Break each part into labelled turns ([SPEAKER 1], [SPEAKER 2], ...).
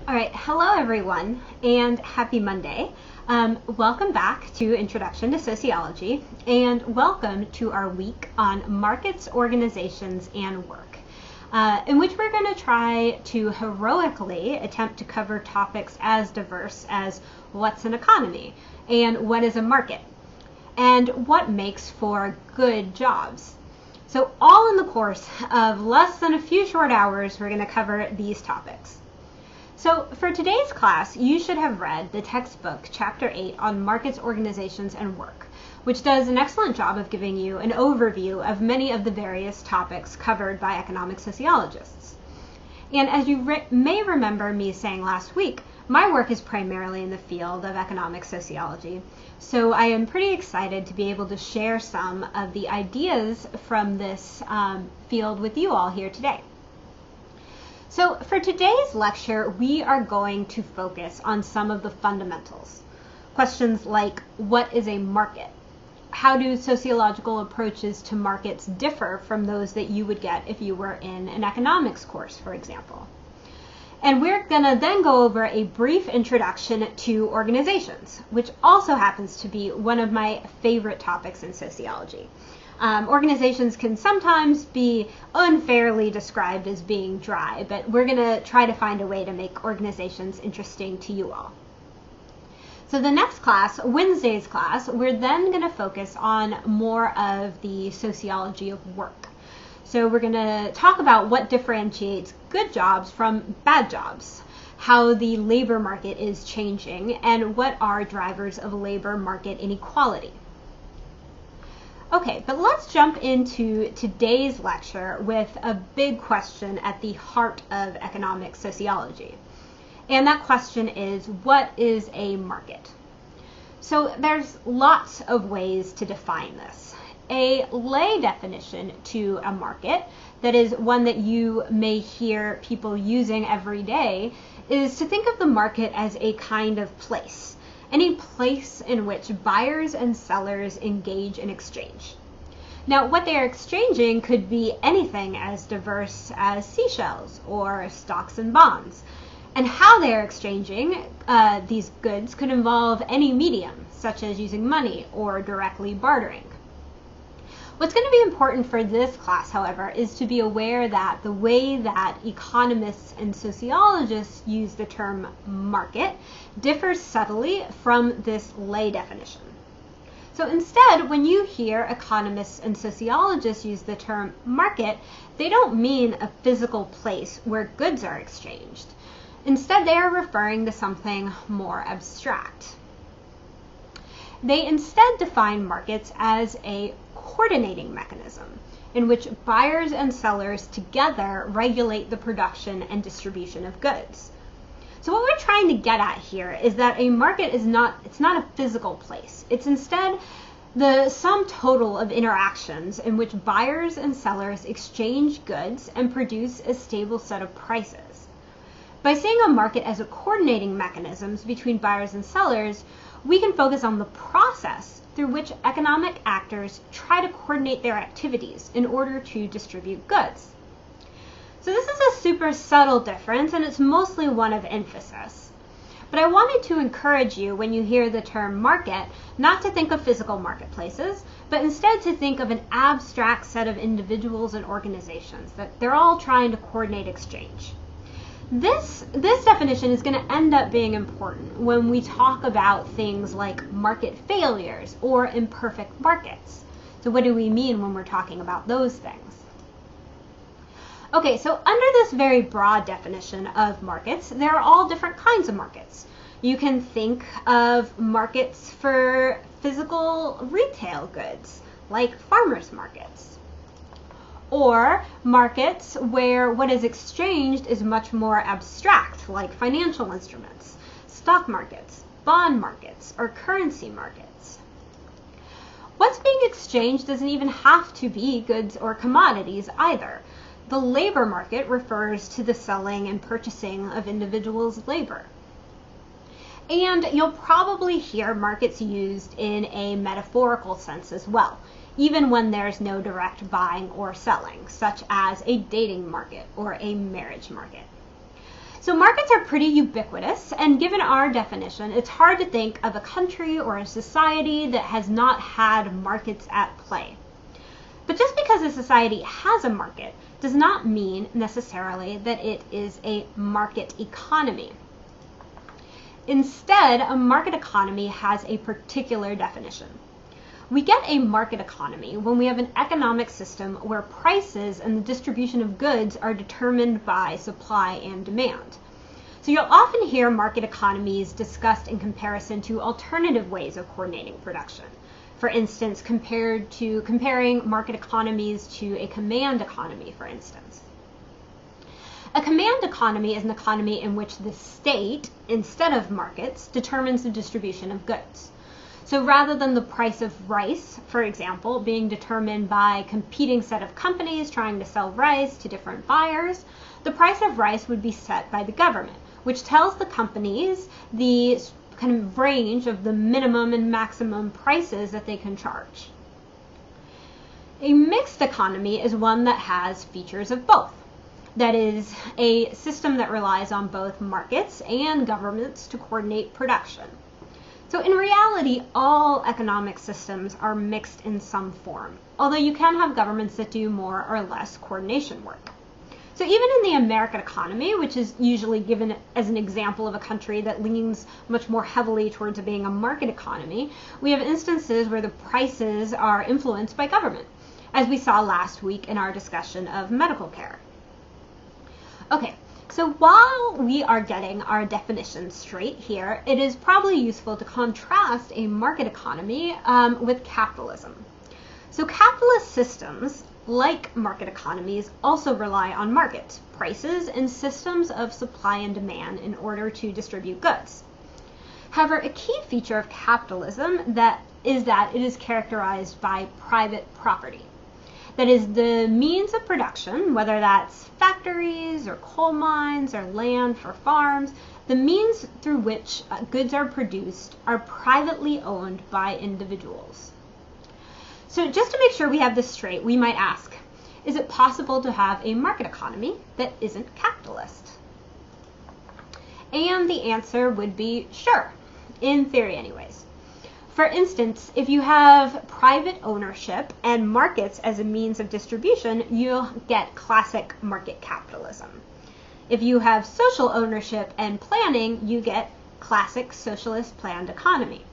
[SPEAKER 1] All right, hello everyone, and happy Monday. Welcome back to Introduction to Sociology, and welcome to our week on markets, organizations, and work, in which we're going to try to heroically attempt to cover topics as diverse as what's an economy, and what is a market, and what makes for good jobs. So all in the course of less than a few short hours, we're going to cover these topics. So for today's class, you should have read the textbook, Chapter 8, on Markets, Organizations, and Work, which does an excellent job of giving you an overview of many of the various topics covered by economic sociologists. And as you may remember me saying last week, my work is primarily in the field of economic sociology, so I am pretty excited to be able to share some of the ideas from this field with you all here today. So for today's lecture, we are going to focus on some of the fundamentals. Questions like, what is a market? How do sociological approaches to markets differ from those that you would get if you were in an economics course, for example? And we're going to then go over a brief introduction to organizations, which also happens to be one of my favorite topics in sociology. Organizations can sometimes be unfairly described as being dry, but we're going to try to find a way to make organizations interesting to you all. So the next class, Wednesday's class, we're then going to focus on more of the sociology of work. So we're going to talk about what differentiates good jobs from bad jobs, how the labor market is changing, and what are drivers of labor market inequality. Okay, but let's jump into today's lecture with a big question at the heart of economic sociology. And that question is, what is a market? So there's lots of ways to define this. A lay definition to a market, that is one that you may hear people using every day, is to think of the market as a kind of place. Any place in which buyers and sellers engage in exchange. Now, what they are exchanging could be anything as diverse as seashells or stocks and bonds. And how they are exchanging these goods could involve any medium, such as using money or directly bartering. What's going to be important for this class, however, is to be aware that the way that economists and sociologists use the term market differs subtly from this lay definition. So instead, when you hear economists and sociologists use the term market, they don't mean a physical place where goods are exchanged. Instead, they are referring to something more abstract. They instead define markets as a coordinating mechanism in which buyers and sellers together regulate the production and distribution of goods. So what we're trying to get at here is that a market is not a physical place. It's instead the sum total of interactions in which buyers and sellers exchange goods and produce a stable set of prices. By seeing a market as a coordinating mechanism between buyers and sellers, we can focus on the process through which economic actors try to coordinate their activities in order to distribute goods. So this is a super subtle difference, and it's mostly one of emphasis. But I wanted to encourage you, when you hear the term market, not to think of physical marketplaces, but instead to think of an abstract set of individuals and organizations that they're all trying to coordinate exchange. This definition is going to end up being important when we talk about things like market failures or imperfect markets. So what do we mean when we're talking about those things? Okay, so under this very broad definition of markets, there are all different kinds of markets. You can think of markets for physical retail goods, like farmers markets. Or markets where what is exchanged is much more abstract, like financial instruments, stock markets, bond markets, or currency markets. What's being exchanged doesn't even have to be goods or commodities either. The labor market refers to the selling and purchasing of individuals' labor. And you'll probably hear markets used in a metaphorical sense as well, even when there's no direct buying or selling, such as a dating market or a marriage market. So markets are pretty ubiquitous, and given our definition, it's hard to think of a country or a society that has not had markets at play. But just because a society has a market does not mean necessarily that it is a market economy. Instead, a market economy has a particular definition. We get a market economy when we have an economic system where prices and the distribution of goods are determined by supply and demand. So you'll often hear market economies discussed in comparison to alternative ways of coordinating production. For instance, comparing market economies to a command economy, for instance. A command economy is an economy in which the state, instead of markets, determines the distribution of goods. So rather than the price of rice, for example, being determined by a competing set of companies trying to sell rice to different buyers, the price of rice would be set by the government, which tells the companies the kind of range of the minimum and maximum prices that they can charge. A mixed economy is one that has features of both. That is, a system that relies on both markets and governments to coordinate production. So in reality, all economic systems are mixed in some form, although you can have governments that do more or less coordination work. So even in the American economy, which is usually given as an example of a country that leans much more heavily towards being a market economy, we have instances where the prices are influenced by government, as we saw last week in our discussion of medical care. Okay, so while we are getting our definitions straight here, it is probably useful to contrast a market economy with capitalism. So capitalist systems, like market economies, also rely on markets, prices, and systems of supply and demand in order to distribute goods. However, a key feature of capitalism is that it is characterized by private property. That is, the means of production, whether that's factories or coal mines or land for farms, the means through which goods are produced are privately owned by individuals. So just to make sure we have this straight, we might ask, is it possible to have a market economy that isn't capitalist? And the answer would be sure, in theory anyways. For instance, if you have private ownership and markets as a means of distribution, you'll get classic market capitalism. If you have social ownership and planning, you get classic socialist planned economy.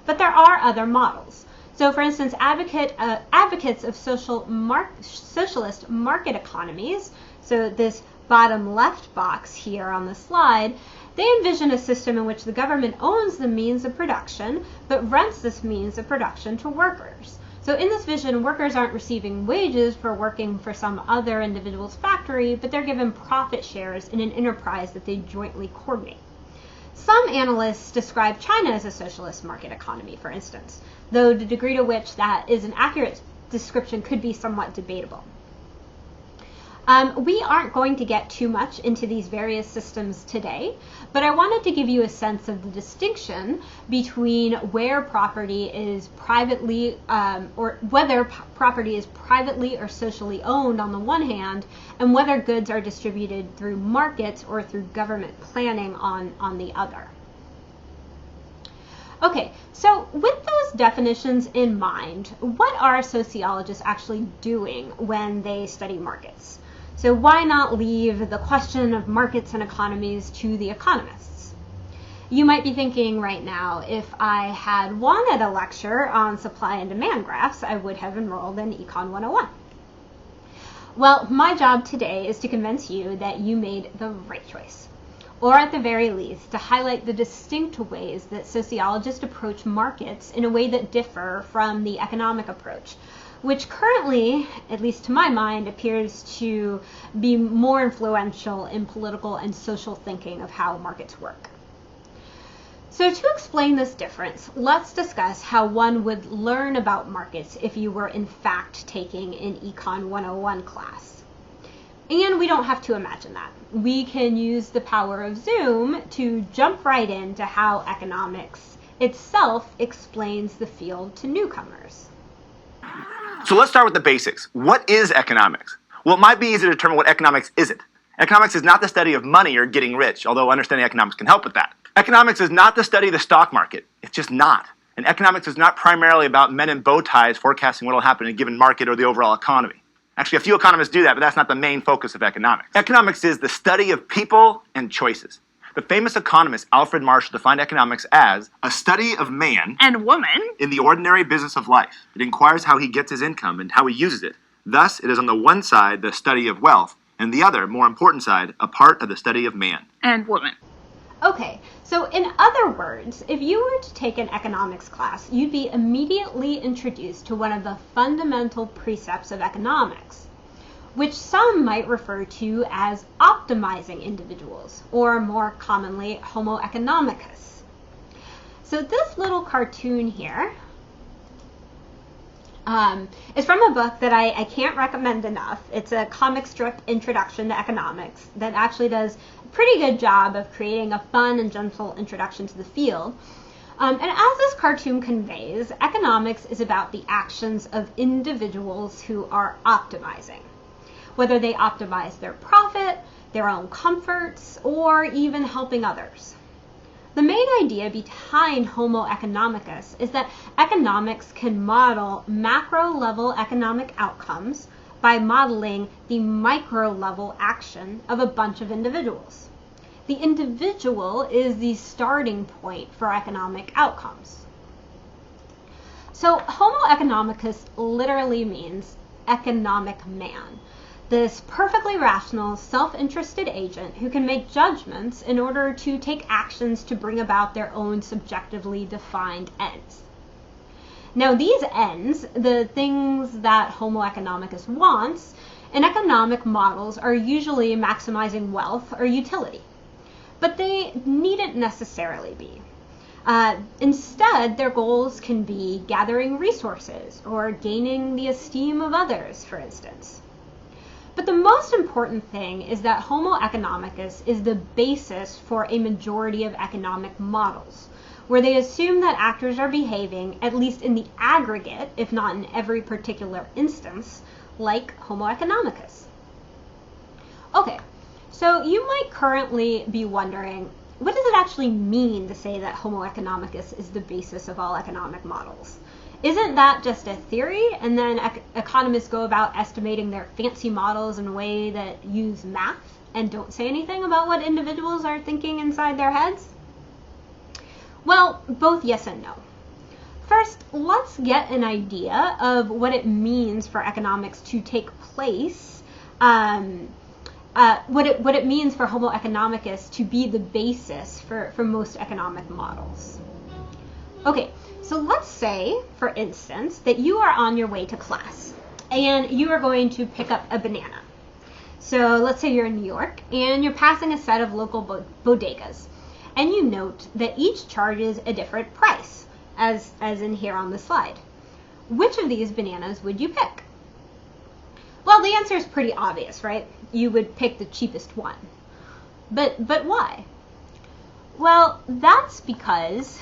[SPEAKER 1] But there are other models. So for instance, advocates of socialist market economies, so this bottom left box here on the slide, they envision a system in which the government owns the means of production, but rents this means of production to workers. So in this vision, workers aren't receiving wages for working for some other individual's factory, but they're given profit shares in an enterprise that they jointly coordinate. Some analysts describe China as a socialist market economy, for instance, though the degree to which that is an accurate description could be somewhat debatable. We aren't going to get too much into these various systems today, but I wanted to give you a sense of the distinction between where property is privately, or whether property is privately or socially owned on the one hand, and whether goods are distributed through markets or through government planning on the other. Okay, so with those definitions in mind, what are sociologists actually doing when they study markets? So why not leave the question of markets and economies to the economists? You might be thinking right now, if I had wanted a lecture on supply and demand graphs, I would have enrolled in Econ 101. Well, my job today is to convince you that you made the right choice, or at the very least, to highlight the distinct ways that sociologists approach markets in a way that differ from the economic approach, which currently, at least to my mind, appears to be more influential in political and social thinking of how markets work. So to explain this difference, let's discuss how one would learn about markets if you were in fact taking an Econ 101 class. And we don't have to imagine that. We can use the power of Zoom to jump right into how economics itself explains the field to newcomers.
[SPEAKER 2] So let's start with the basics. What is economics? Well, it might be easy to determine what economics isn't. Economics is not the study of money or getting rich, although understanding economics can help with that. Economics is not the study of the stock market. It's just not. And economics is not primarily about men in bow ties forecasting what will happen in a given market or the overall economy. Actually, a few economists do that, but that's not the main focus of economics. Economics is the study of people and choices. The famous economist Alfred Marshall defined economics as a study of man
[SPEAKER 3] and woman
[SPEAKER 2] in the ordinary business of life. It inquires how he gets his income and how he uses it. Thus, it is on the one side the study of wealth, and the other, more important side, a part of the study of man
[SPEAKER 3] and woman.
[SPEAKER 1] Okay, so in other words, if you were to take an economics class, you'd be immediately introduced to one of the fundamental precepts of economics, which some might refer to as optimizing individuals, or more commonly, Homo economicus. So this little cartoon here is from a book that I can't recommend enough. It's a comic strip introduction to economics that actually does a pretty good job of creating a fun and gentle introduction to the field. And as this cartoon conveys, economics is about the actions of individuals who are optimizing, whether they optimize their profit, their own comforts, or even helping others. The main idea behind Homo economicus is that economics can model macro-level economic outcomes by modeling the micro-level action of a bunch of individuals. The individual is the starting point for economic outcomes. So Homo economicus literally means economic man. This perfectly rational, self-interested agent who can make judgments in order to take actions to bring about their own subjectively defined ends. Now these ends, the things that Homo economicus wants, in economic models are usually maximizing wealth or utility. But they needn't necessarily be. Instead, their goals can be gathering resources or gaining the esteem of others, for instance. But the most important thing is that Homo economicus is the basis for a majority of economic models, where they assume that actors are behaving, at least in the aggregate, if not in every particular instance, like Homo economicus. Okay, so you might currently be wondering, what does it actually mean to say that Homo economicus is the basis of all economic models? Isn't that just a theory, and then economists go about estimating their fancy models in a way that use math and don't say anything about what individuals are thinking inside their heads? Well, both yes and no. First, let's get an idea of what it means for economics to take place, what it means for Homo economicus to be the basis for most economic models. Okay. So let's say, for instance, that you are on your way to class and you are going to pick up a banana. So let's say you're in New York and you're passing a set of local bodegas, and you note that each charges a different price, as in here on the slide. Which of these bananas would you pick? Well, the answer is pretty obvious, right? You would pick the cheapest one. But why? Well, that's because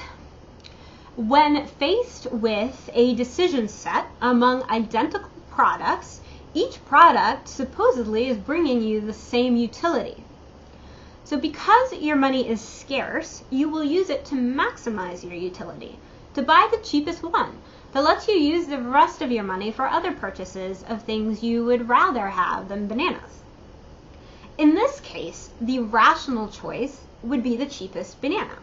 [SPEAKER 1] when faced with a decision set among identical products, each product supposedly is bringing you the same utility. So because your money is scarce, you will use it to maximize your utility, to buy the cheapest one that lets you use the rest of your money for other purchases of things you would rather have than bananas. In this case, the rational choice would be the cheapest banana.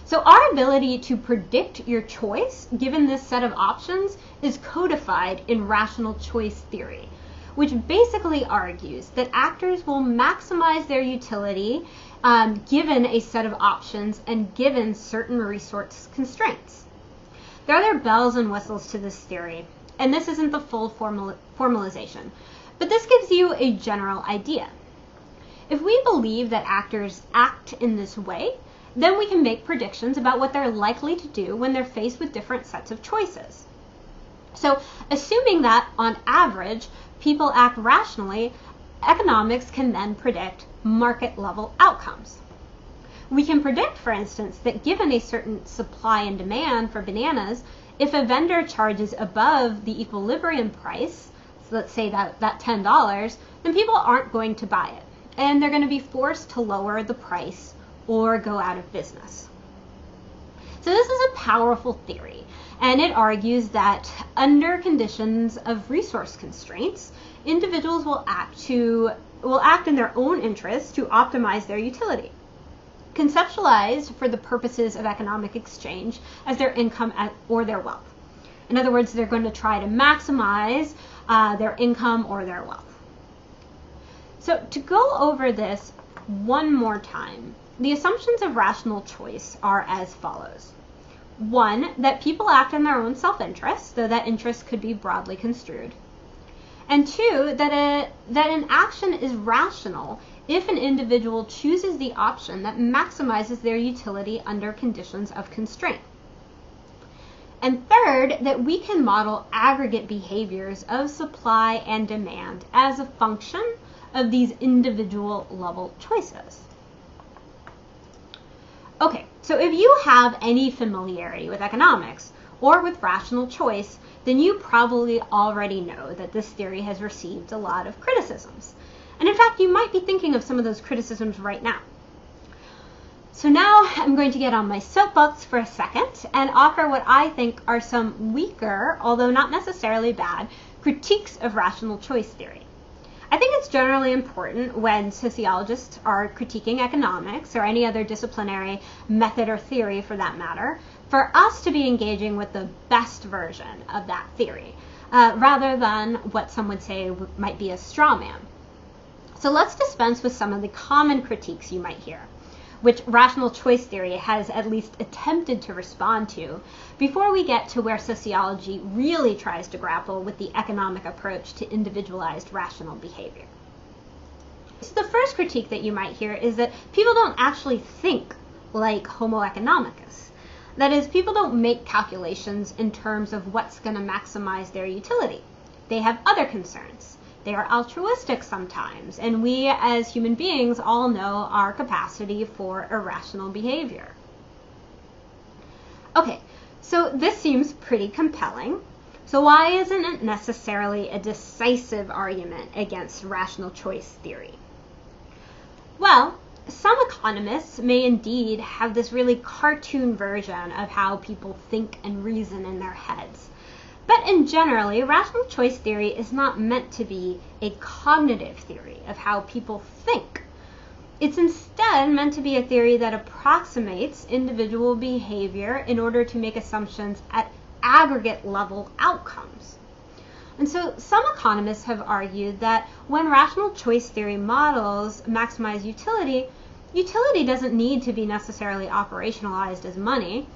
[SPEAKER 1] So our ability to predict your choice, given this set of options, is codified in rational choice theory, which basically argues that actors will maximize their utility given a set of options and given certain resource constraints. There are other bells and whistles to this theory, and this isn't the full formalization, but this gives you a general idea. If we believe that actors act in this way, then we can make predictions about what they're likely to do when they're faced with different sets of choices. So, assuming that, on average, people act rationally, economics can then predict market-level outcomes. We can predict, for instance, that given a certain supply and demand for bananas, if a vendor charges above the equilibrium price, so let's say that $10, then people aren't going to buy it, and they're going to be forced to lower the price or go out of business. So this is a powerful theory, and it argues that under conditions of resource constraints, individuals will act in their own interest to optimize their utility, conceptualized for the purposes of economic exchange as their income or their wealth. In other words, they're going to try to maximize their income or their wealth. So to go over this one more time, the assumptions of rational choice are as follows. 1, that people act in their own self-interest, though that interest could be broadly construed. And 2, that an action is rational if an individual chooses the option that maximizes their utility under conditions of constraint. And 3rd, that we can model aggregate behaviors of supply and demand as a function of these individual level choices. Okay, so if you have any familiarity with economics or with rational choice, then you probably already know that this theory has received a lot of criticisms. And in fact, you might be thinking of some of those criticisms right now. So now I'm going to get on my soapbox for a second and offer what I think are some weaker, although not necessarily bad, critiques of rational choice theory. I think it's generally important when sociologists are critiquing economics or any other disciplinary method or theory for that matter, for us to be engaging with the best version of that theory, rather than what some would say might be a straw man. So let's dispense with some of the common critiques you might hear, which rational choice theory has at least attempted to respond to, before we get to where sociology really tries to grapple with the economic approach to individualized rational behavior. So the first critique that you might hear is that people don't actually think like Homo economicus. That is, people don't make calculations in terms of what's going to maximize their utility. They have other concerns. They are altruistic sometimes, and we as human beings all know our capacity for irrational behavior. Okay, so this seems pretty compelling. So why isn't it necessarily a decisive argument against rational choice theory? Well, some economists may indeed have this really cartoon version of how people think and reason in their heads. But in general, rational choice theory is not meant to be a cognitive theory of how people think. It's instead meant to be a theory that approximates individual behavior in order to make assumptions at aggregate level outcomes. And so some economists have argued that when rational choice theory models maximize utility, utility doesn't need to be necessarily operationalized as money.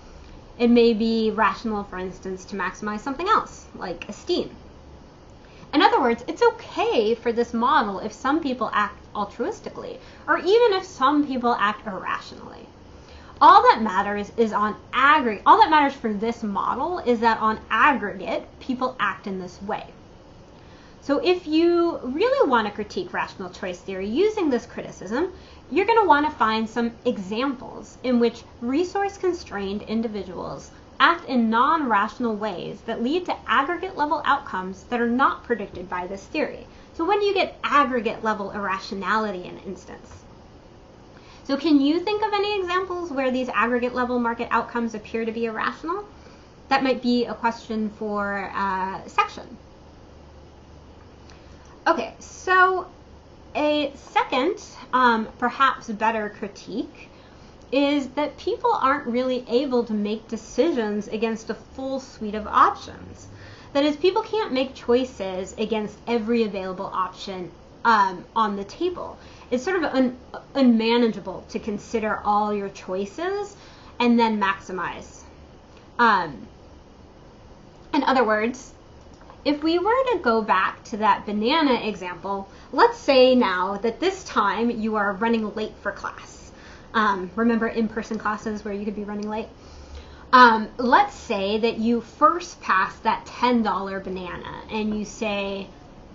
[SPEAKER 1] It may be rational, for instance, to maximize something else, like esteem. In other words, it's okay for this model if some people act altruistically, or even if some people act irrationally. All that matters for this model is that on aggregate, people act in this way. So if you really want to critique rational choice theory using this criticism, you're going to want to find some examples in which resource-constrained individuals act in non-rational ways that lead to aggregate-level outcomes that are not predicted by this theory. So when do you get aggregate-level irrationality in an instance? So can you think of any examples where these aggregate-level market outcomes appear to be irrational? That might be a question for section. Okay, so a second, perhaps better critique is that people aren't really able to make decisions against a full suite of options. That is, people can't make choices against every available option on the table. It's sort of unmanageable to consider all your choices and then maximize. In other words, if we were to go back to that banana example, let's say now that this time you are running late for class. Remember in-person classes where you could be running late? Let's say that you first pass that $10 banana and you say,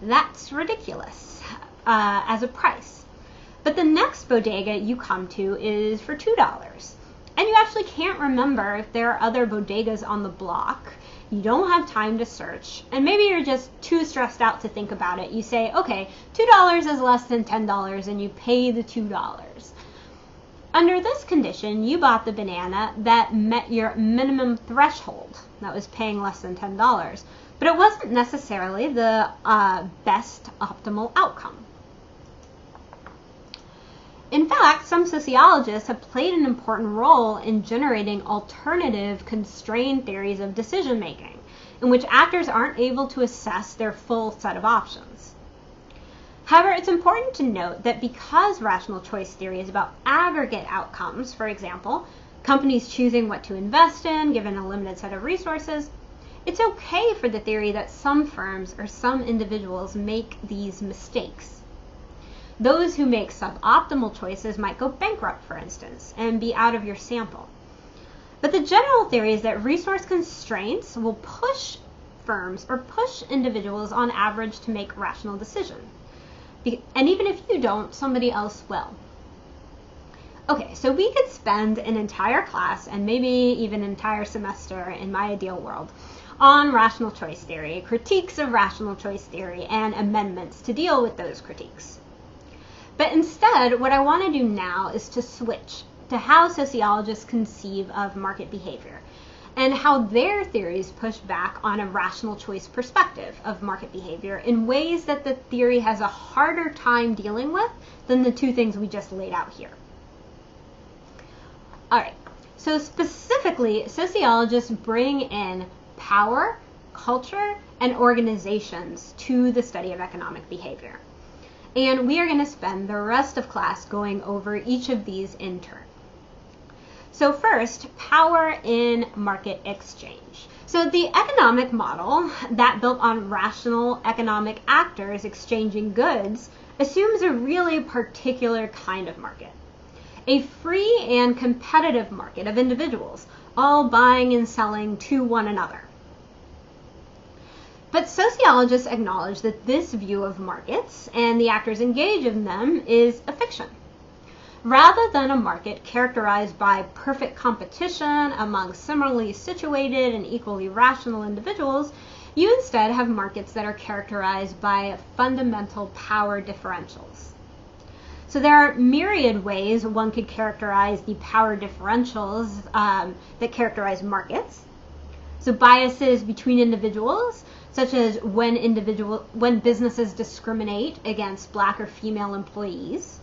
[SPEAKER 1] that's ridiculous as a price. But the next bodega you come to is for $2. And you actually can't remember if there are other bodegas on the block you don't have time to search, and maybe you're just too stressed out to think about it. You say, okay, $2 is less than $10, and you pay the $2. Under this condition, you bought the banana that met your minimum threshold, that was paying less than $10, but it wasn't necessarily the best optimal outcome. In fact, some sociologists have played an important role in generating alternative constrained theories of decision making, in which actors aren't able to assess their full set of options. However, it's important to note that because rational choice theory is about aggregate outcomes, for example, companies choosing what to invest in given a limited set of resources, it's okay for the theory that some firms or some individuals make these mistakes. Those who make suboptimal choices might go bankrupt, for instance, and be out of your sample. But the general theory is that resource constraints will push firms or push individuals on average to make rational decisions. And even if you don't, somebody else will. Okay, so we could spend an entire class and maybe even an entire semester in my ideal world on rational choice theory, critiques of rational choice theory, and amendments to deal with those critiques. But instead, what I want to do now is to switch to how sociologists conceive of market behavior and how their theories push back on a rational choice perspective of market behavior in ways that the theory has a harder time dealing with than the two things we just laid out here. All right, so specifically, sociologists bring in power, culture, and organizations to the study of economic behavior. And we are going to spend the rest of class going over each of these in turn. So first, power in market exchange. So the economic model that built on rational economic actors exchanging goods assumes a really particular kind of market. A free and competitive market of individuals, all buying and selling to one another. But sociologists acknowledge that this view of markets and the actors engaged in them is a fiction. Rather than a market characterized by perfect competition among similarly situated and equally rational individuals, you instead have markets that are characterized by fundamental power differentials. So there are myriad ways one could characterize the power differentials that characterize markets. So biases between individuals, such as when businesses discriminate against black or female employees,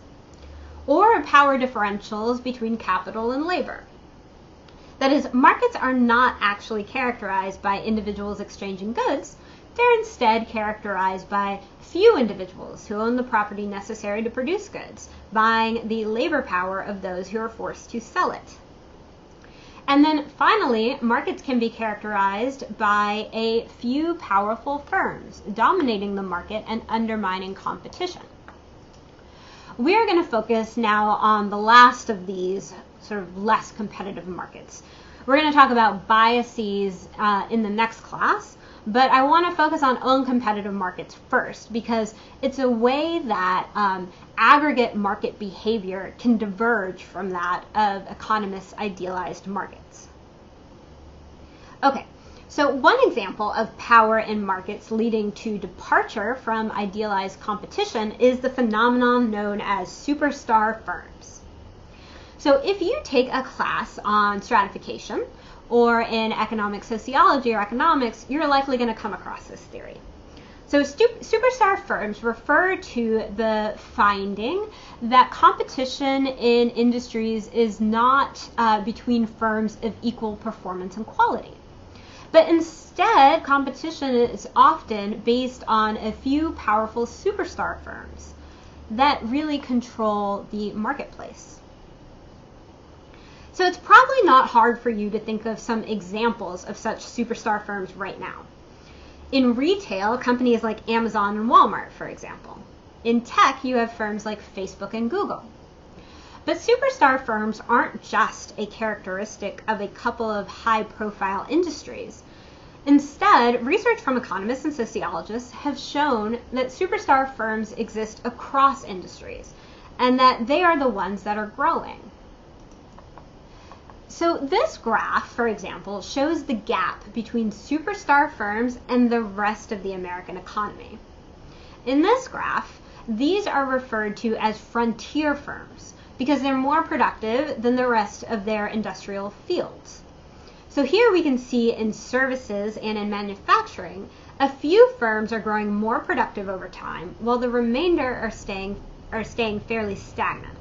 [SPEAKER 1] or power differentials between capital and labor. That is, markets are not actually characterized by individuals exchanging goods. They're instead characterized by few individuals who own the property necessary to produce goods, buying the labor power of those who are forced to sell it. And then finally, markets can be characterized by a few powerful firms dominating the market and undermining competition. We are going to focus now on the last of these sort of less competitive markets. We're going to talk about biases in the next class, but I want to focus on uncompetitive markets first because it's a way that aggregate market behavior can diverge from that of economists' idealized markets. Okay, so one example of power in markets leading to departure from idealized competition is the phenomenon known as superstar firms. So if you take a class on stratification or in economic sociology or economics, you're likely going to come across this theory. So superstar firms refer to the finding that competition in industries is not between firms of equal performance and quality. But instead, competition is often based on a few powerful superstar firms that really control the marketplace. So it's probably not hard for you to think of some examples of such superstar firms right now. In retail, companies like Amazon and Walmart, for example. In tech, you have firms like Facebook and Google. But superstar firms aren't just a characteristic of a couple of high-profile industries. Instead, research from economists and sociologists have shown that superstar firms exist across industries, and that they are the ones that are growing. So this graph, for example, shows the gap between superstar firms and the rest of the American economy. In this graph, these are referred to as frontier firms because they're more productive than the rest of their industrial fields. So here we can see in services and in manufacturing, a few firms are growing more productive over time, while the remainder are staying fairly stagnant.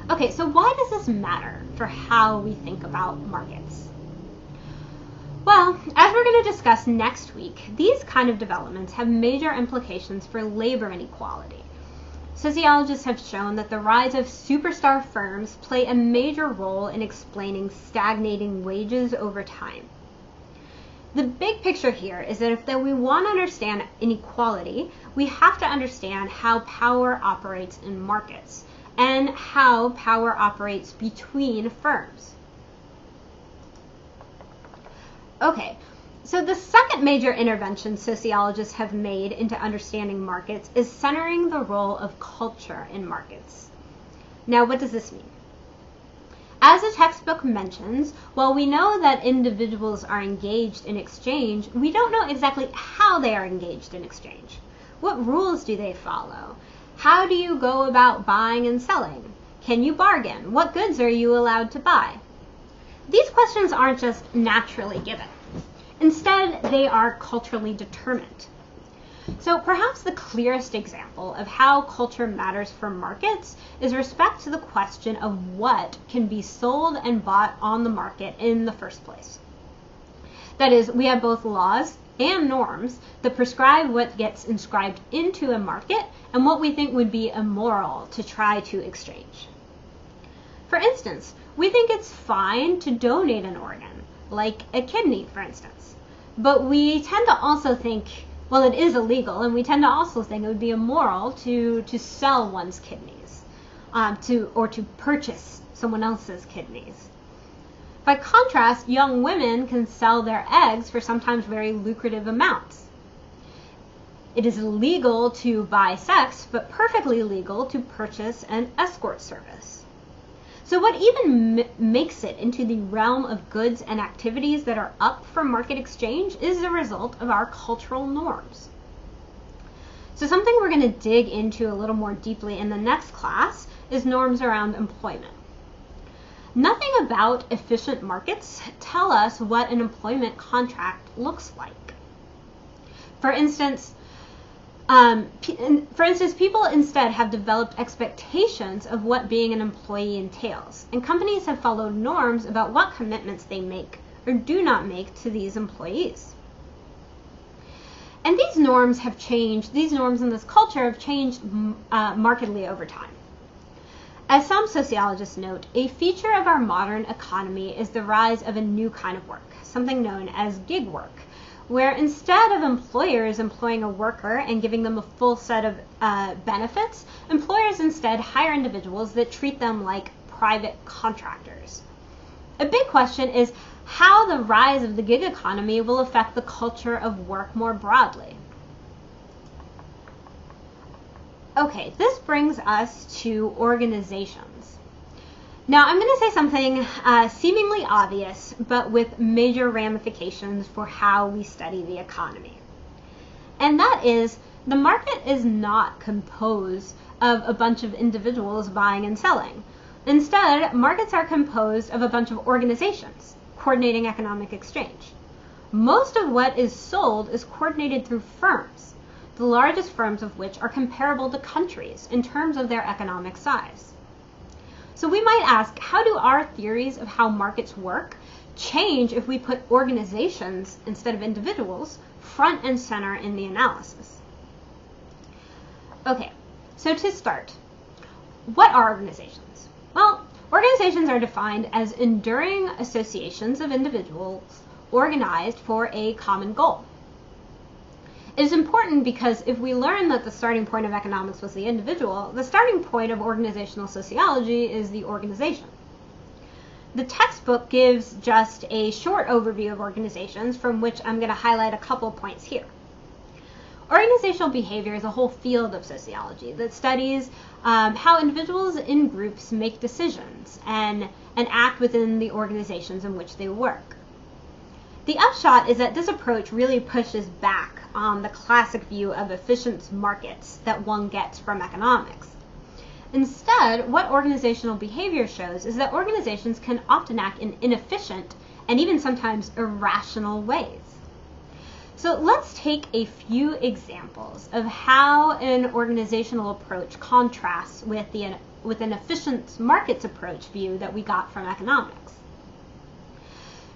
[SPEAKER 1] Okay, so why does this matter for how we think about markets? Well, as we're going to discuss next week, these kind of developments have major implications for labor inequality. Sociologists have shown that the rise of superstar firms play a major role in explaining stagnating wages over time. The big picture here is that if we want to understand inequality, we have to understand how power operates in markets and how power operates between firms. Okay, so the second major intervention sociologists have made into understanding markets is centering the role of culture in markets. Now, what does this mean? As the textbook mentions, while we know that individuals are engaged in exchange, we don't know exactly how they are engaged in exchange. What rules do they follow? How do you go about buying and selling? Can you bargain? What goods are you allowed to buy? These questions aren't just naturally given. Instead, they are culturally determined. So perhaps the clearest example of how culture matters for markets is respect to the question of what can be sold and bought on the market in the first place. That is, we have both laws and norms that prescribe what gets inscribed into a market and what we think would be immoral to try to exchange. For instance, we think it's fine to donate an organ, like a kidney, for instance. But we tend to also think, well, it is illegal, and we tend to also think it would be immoral to sell one's kidneys, or to purchase someone else's kidneys. By contrast, young women can sell their eggs for sometimes very lucrative amounts. It is illegal to buy sex, but perfectly legal to purchase an escort service. So what even makes it into the realm of goods and activities that are up for market exchange is the result of our cultural norms. So something we're going to dig into a little more deeply in the next class is norms around employment. Nothing about efficient markets tell us what an employment contract looks like. For instance, people instead have developed expectations of what being an employee entails, and companies have followed norms about what commitments they make or do not make to these employees. And these norms have changed, these norms in this culture have changed markedly over time. As some sociologists note, a feature of our modern economy is the rise of a new kind of work, something known as gig work, where instead of employers employing a worker and giving them a full set of benefits, employers instead hire individuals that treat them like private contractors. A big question is how the rise of the gig economy will affect the culture of work more broadly. Okay, this brings us to organizations. Now, I'm going to say something seemingly obvious, but with major ramifications for how we study the economy. And that is, the market is not composed of a bunch of individuals buying and selling. Instead, markets are composed of a bunch of organizations coordinating economic exchange. Most of what is sold is coordinated through firms, the largest firms of which are comparable to countries in terms of their economic size. So we might ask, how do our theories of how markets work change if we put organizations instead of individuals front and center in the analysis? Okay, so to start, what are organizations? Well, organizations are defined as enduring associations of individuals organized for a common goal. It is important because if we learn that the starting point of economics was the individual, the starting point of organizational sociology is the organization. The textbook gives just a short overview of organizations, from which I'm going to highlight a couple points here. Organizational behavior is a whole field of sociology that studies how individuals in groups make decisions and act within the organizations in which they work. The upshot is that this approach really pushes back on the classic view of efficient markets that one gets from economics. Instead, what organizational behavior shows is that organizations can often act in inefficient and even sometimes irrational ways. So let's take a few examples of how an organizational approach contrasts with an efficient markets approach view that we got from economics.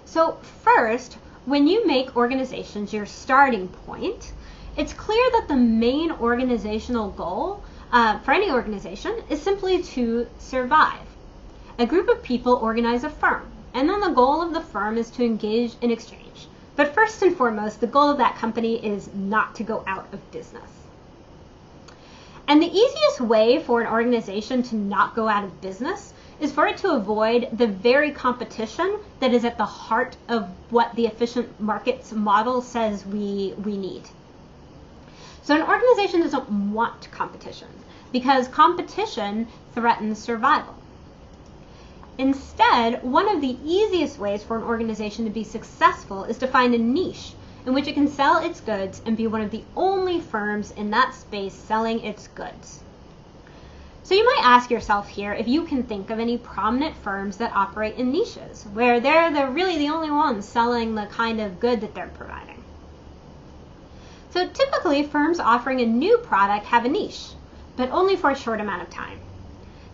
[SPEAKER 1] So first, when you make organizations your starting point, it's clear that the main organizational goal for any organization is simply to survive. A group of people organize a firm, and then the goal of the firm is to engage in exchange. But first and foremost, the goal of that company is not to go out of business. And the easiest way for an organization to not go out of business is for it to avoid the very competition that is at the heart of what the efficient markets model says we need. So an organization doesn't want competition because competition threatens survival. Instead, one of the easiest ways for an organization to be successful is to find a niche in which it can sell its goods and be one of the only firms in that space selling its goods. So you might ask yourself here if you can think of any prominent firms that operate in niches, where they're really the only ones selling the kind of good that they're providing. So typically, firms offering a new product have a niche, but only for a short amount of time.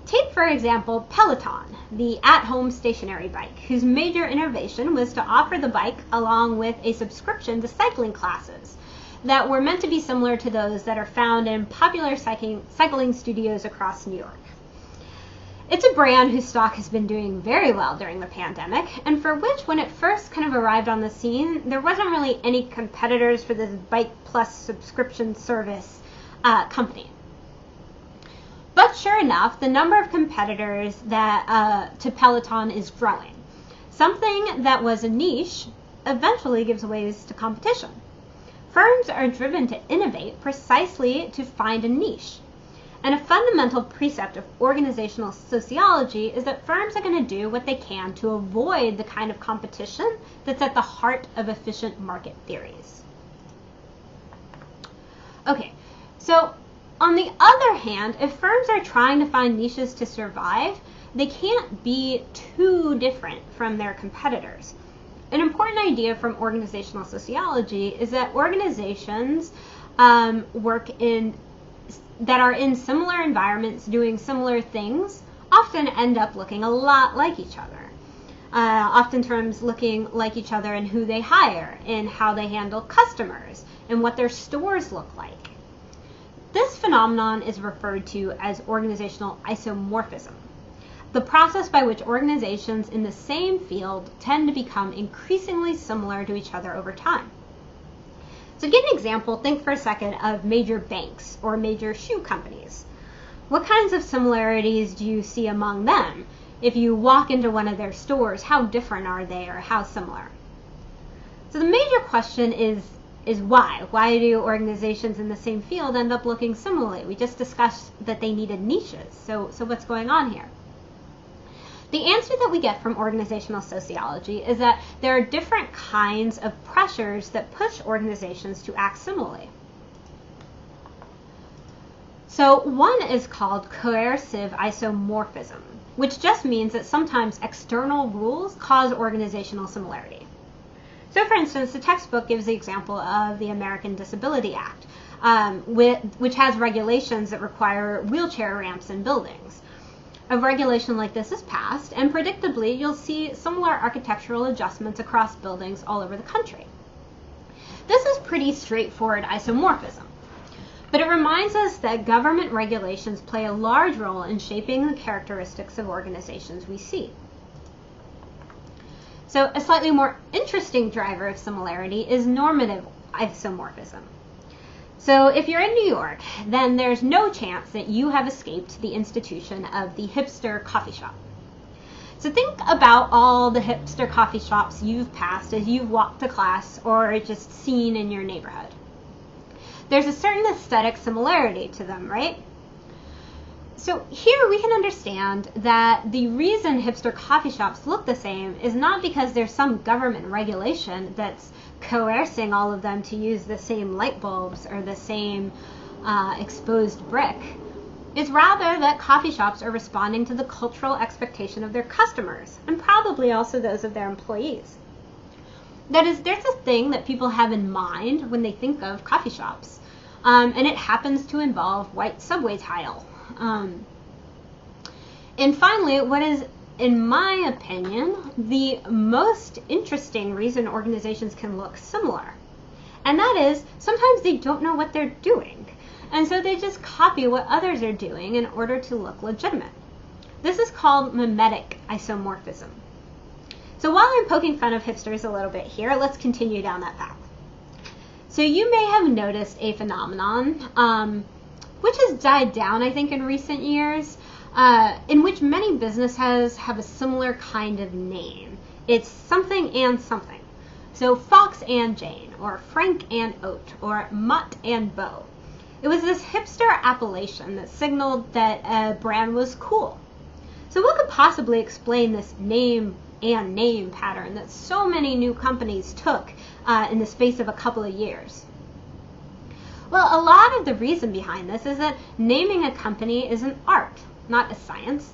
[SPEAKER 1] Take, for example, Peloton, the at-home stationary bike, whose major innovation was to offer the bike along with a subscription to cycling classes that were meant to be similar to those that are found in popular cycling studios across New York. It's a brand whose stock has been doing very well during the pandemic, and for which, when it first kind of arrived on the scene, there wasn't really any competitors for this Bike Plus subscription service company. But sure enough, the number of competitors to Peloton is growing. Something that was a niche eventually gives way to competition. Firms are driven to innovate precisely to find a niche. And a fundamental precept of organizational sociology is that firms are going to do what they can to avoid the kind of competition that's at the heart of efficient market theories. Okay, so on the other hand, if firms are trying to find niches to survive, they can't be too different from their competitors. An important idea from organizational sociology is that organizations that are in similar environments doing similar things often end up looking a lot like each other. Oftentimes looking like each other in who they hire, in how they handle customers, and what their stores look like. This phenomenon is referred to as organizational isomorphism, the process by which organizations in the same field tend to become increasingly similar to each other over time. So to give an example, think for a second of major banks or major shoe companies. What kinds of similarities do you see among them? If you walk into one of their stores, how different are they or how similar? So the major question is why? Why do organizations in the same field end up looking similarly? We just discussed that they needed niches. So what's going on here? The answer that we get from organizational sociology is that there are different kinds of pressures that push organizations to act similarly. So one is called coercive isomorphism, which just means that sometimes external rules cause organizational similarity. So for instance, the textbook gives the example of the American Disability Act, which has regulations that require wheelchair ramps in buildings. A regulation like this is passed, and predictably you'll see similar architectural adjustments across buildings all over the country. This is pretty straightforward isomorphism, but it reminds us that government regulations play a large role in shaping the characteristics of organizations we see. So a slightly more interesting driver of similarity is normative isomorphism. So if you're in New York, then there's no chance that you have escaped the institution of the hipster coffee shop. So think about all the hipster coffee shops you've passed as you've walked to class or just seen in your neighborhood. there's a certain aesthetic similarity to them, right? So here we can understand that the reason hipster coffee shops look the same is not because there's some government regulation that's coercing all of them to use the same light bulbs or the same exposed brick. It's rather that coffee shops are responding to the cultural expectation of their customers and probably also those of their employees. That is, there's a thing that people have in mind when they think of coffee shops, and it happens to involve white subway tile. And finally, what is, in my opinion, the most interesting reason organizations can look similar, and that is sometimes they don't know what they're doing, and so they just copy what others are doing in order to look legitimate. This is called mimetic isomorphism. So while I'm poking fun of hipsters a little bit here, let's continue down that path. So you may have noticed a phenomenon which has died down, I think, in recent years, in which many businesses have a similar kind of name. It's something and something. So Fox and Jane, or Frank and Oat, or Mutt and Bo. It was this hipster appellation that signaled that a brand was cool. So what could possibly explain this name and name pattern that so many new companies took in the space of a couple of years? Well, a lot of the reason behind this is that naming a company is an art, not a science.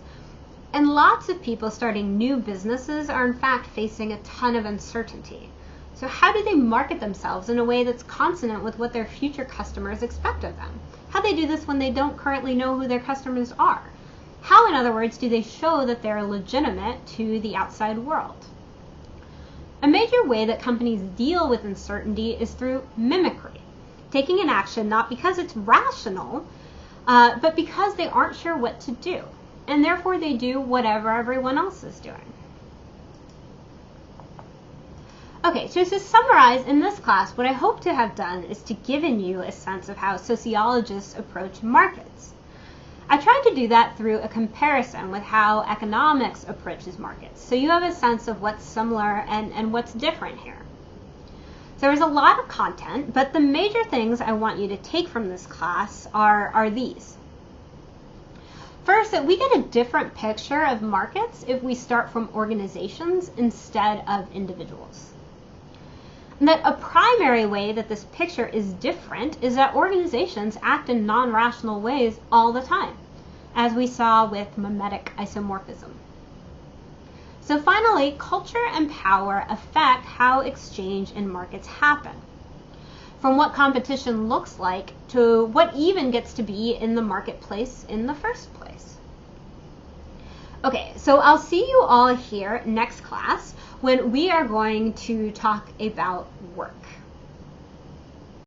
[SPEAKER 1] And lots of people starting new businesses are in fact facing a ton of uncertainty. So how do they market themselves in a way that's consonant with what their future customers expect of them? How do they do this when they don't currently know who their customers are? How, in other words, do they show that they're legitimate to the outside world? A major way that companies deal with uncertainty is through mimicry, taking an action not because it's rational, but because they aren't sure what to do, and therefore they do whatever everyone else is doing. Okay, so to summarize, in this class, what I hope to have done is to given you a sense of how sociologists approach markets. I tried to do that through a comparison with how economics approaches markets, so you have a sense of what's similar and what's different here. So there's a lot of content, but the major things I want you to take from this class are these. First, that we get a different picture of markets if we start from organizations instead of individuals. And that a primary way that this picture is different is that organizations act in non-rational ways all the time, as we saw with mimetic isomorphism. So finally, culture and power affect how exchange in markets happen, from what competition looks like to what even gets to be in the marketplace in the first place. Okay, so I'll see you all here next class when we are going to talk about work.